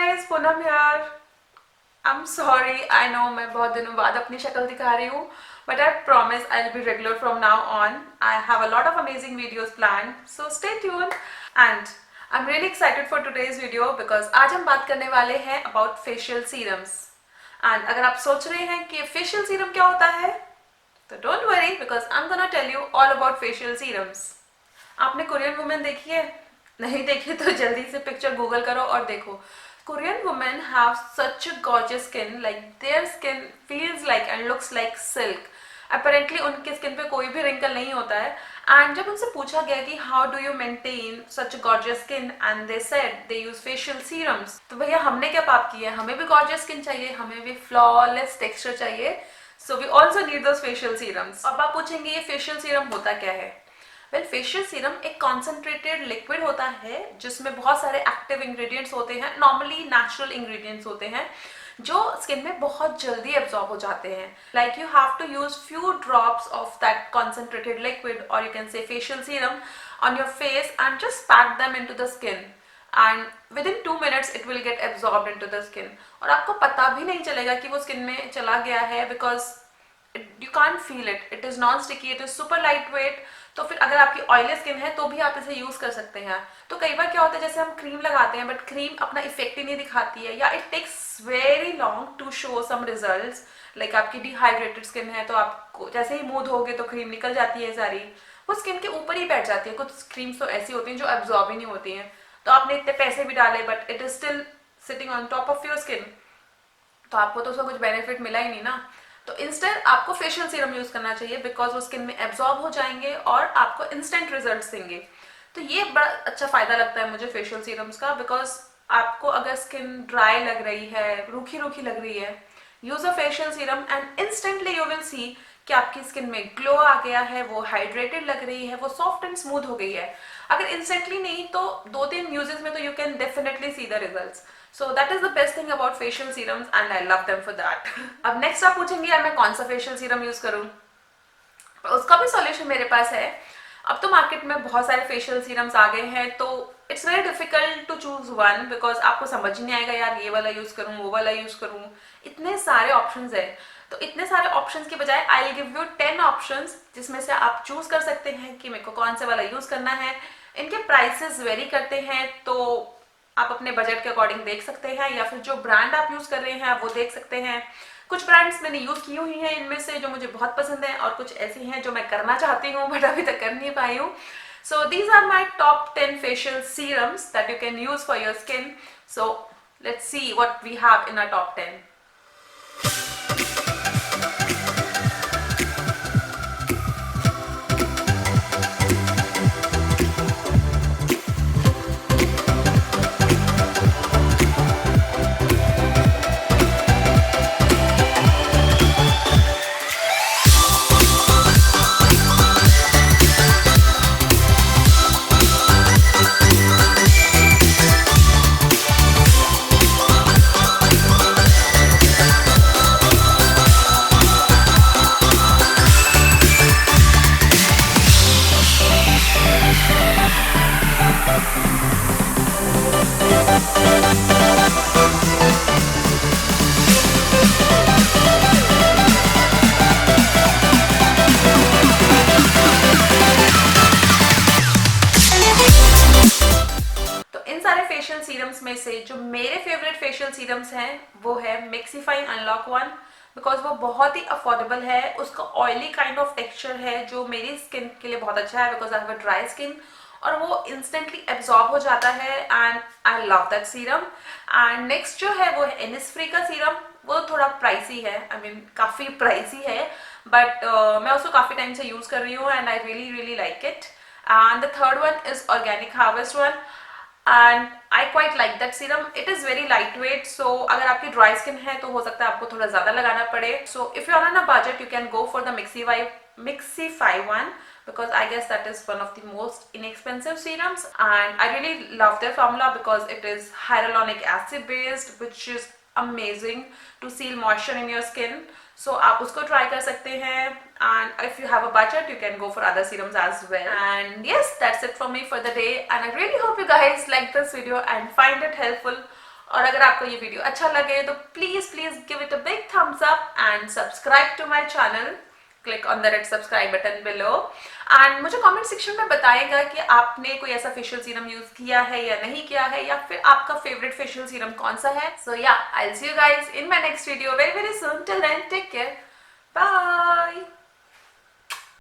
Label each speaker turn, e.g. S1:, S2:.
S1: guys, Poonam here. I'm sorry, I know मैं बहुत दिनों बाद अपनी शक्ल दिखा रही हूँ, but I promise I'll be regular from now on. I have a lot of amazing videos planned, so stay tuned. And I'm really excited for today's video because आज हम बात करने वाले हैं about facial serums. And अगर आप सोच रहे हैं कि facial serum क्या होता है, तो don't worry because I'm gonna tell you all about facial serums. आपने कोरियन वुमेन देखी है? नहीं देखी तो जल्दी से पिक्चर गूगल करो और देखो. Korean women have such a gorgeous skin, like their skin feels like and looks like silk. Apparently उनके स्किन पे कोई भी wrinkle नहीं होता है. And जब उनसे पूछा गया कि how do you maintain such a gorgeous skin, and they said they use facial serums. तो भैया हमने क्या पाप किया है? हमें भी gorgeous skin चाहिए, हमें भी flawless texture चाहिए. So we also need those facial serums. अब आप पूछेंगे ये facial serum होता क्या है? वेल फेशियल सीरम एक कॉन्सेंट्रेटेड लिक्विड होता है जिसमें बहुत सारे एक्टिव इंग्रेडिएंट्स होते हैं, नॉर्मली नेचुरल इंग्रेडिएंट्स होते हैं जो स्किन में बहुत जल्दी एब्जॉर्ब हो जाते हैं. Like you have to use few drops of that concentrated liquid और you can say facial serum on your face and just pack them into the skin and within 2 minutes it will get absorbed into the skin. और आपको पता भी नहीं चलेगा कि वो skin में चला गया है because you can't feel it. It is non-sticky, it is super lightweight. तो फिर अगर आपकी ऑयली स्किन है तो भी आप इसे यूज कर सकते हैं. तो कई बार क्या होता है जैसे हम क्रीम लगाते हैं बट क्रीम अपना इफेक्ट ही नहीं दिखाती है या it takes very long to show some results. Like आपकी डिहाइड्रेटेड स्किन है तो आपको जैसे ही मुंह धोगे तो क्रीम निकल जाती है सारी, वो स्किन के ऊपर ही बैठ जाती है. कुछ क्रीम्स तो ऐसी होती हैं जो एब्जॉर्ब ही नहीं होती हैं, तो आपने इतने पैसे भी डाले but it is still sitting on top of your skin, तो आपको तो उसका कुछ बेनिफिट मिला ही नहीं ना. तो इंस्टेंट आपको फेशियल सीरम यूज करना चाहिए बिकॉज वो स्किन में एब्जॉर्ब हो जाएंगे और आपको इंस्टेंट रिजल्ट्स देंगे. तो ये बड़ा अच्छा फायदा लगता है मुझे फेशियल सीरम्स का, बिकॉज आपको अगर स्किन ड्राई लग रही है, रूखी रूखी लग रही है, use a facial serum and instantly you will see कि आपकी स्किन में ग्लो आ गया है, वो हाइड्रेटेड लग रही है, वो सॉफ्ट एंड स्मूथ हो गई है. अगर इंस्टेंटली नहीं तो 2-3 यूजेस में तो you can definitely see the results. So that is the best thing about facial serums and I love them for that. अब next आप पूछेंगे यार मैं कौन सा facial serum यूज करूँ, उसका भी सॉल्यूशन मेरे पास है. अब तो मार्केट में बहुत सारे facial serums आ गए हैं तो it's very difficult to choose one because आपको समझ ही नहीं आएगा यार ये वाला यूज करूँ वो वाला यूज करूँ, इतने सारे ऑप्शंस है. तो इतने सारे ऑप्शंस के बजाय I will give you 10 options जिसमें से आप चूज कर सकते हैं कि मेरे को कौन से वाला यूज करना है. इनके प्राइसेस वेरी करते हैं तो आप अपने बजट के अकॉर्डिंग देख सकते हैं या फिर जो ब्रांड आप यूज कर रहे हैं आप वो देख सकते हैं. कुछ ब्रांड्स मैंने यूज की हुई हैं इनमें से जो मुझे बहुत पसंद है और कुछ ऐसी हैं जो मैं करना चाहती हूँ बट अभी तक कर नहीं पाई हूँ. So these are my top 10 facial serums that you can use for your skin. So let's see what we have in our top 10. Serums में से जो मेरे फेवरेट फेशियल सीरम्स हैं वो है मिक्सिफाई अनलॉक वन बिकॉज वो बहुत ही अफोर्डेबल है. उसका ऑयली काइंड ऑफ टेक्सचर है जो मेरी स्किन के लिए बहुत अच्छा है because I have a dry skin और वो इंस्टेंटली एब्जॉर्ब हो जाता है and I love that serum. And next जो है वो है इनिसफ्री का सीरम. वो थोड़ा प्राइसी है, आई मीन काफ़ी प्राइसी है बट मैं उसको काफ़ी टाइम से यूज़ कर रही हूँ and I really really like it. And the third one is organic harvest one and I quite like that serum. It is very lightweight, so अगर आपकी dry skin है तो हो सकता है आपको थोड़ा ज़्यादा लगाना पड़े. So if you are on a budget, you can go for the MIXIFY one because I guess that is one of the most inexpensive serums and I really love their formula because it is hyaluronic acid based, which is amazing to seal moisture in your skin. So आप उसको try कर सकते हैं and if you have a budget you can go for other serums as well. And yes, that's it for me for the day and I really hope you guys like this video and find it helpful. और अगर आपको ये video अच्छा लगे तो please give it a big thumbs up and subscribe to my channel. Click on the red subscribe button below and मुझे comment section में बताएगा कि आपने कोई ऐसा फेशियल सीरम यूज किया है या नहीं किया है, या फिर आपका फेवरेट फेशियल सीरम कौन सा है. So yeah, I will see you guys in my next video very very soon. Till then take care. Bye.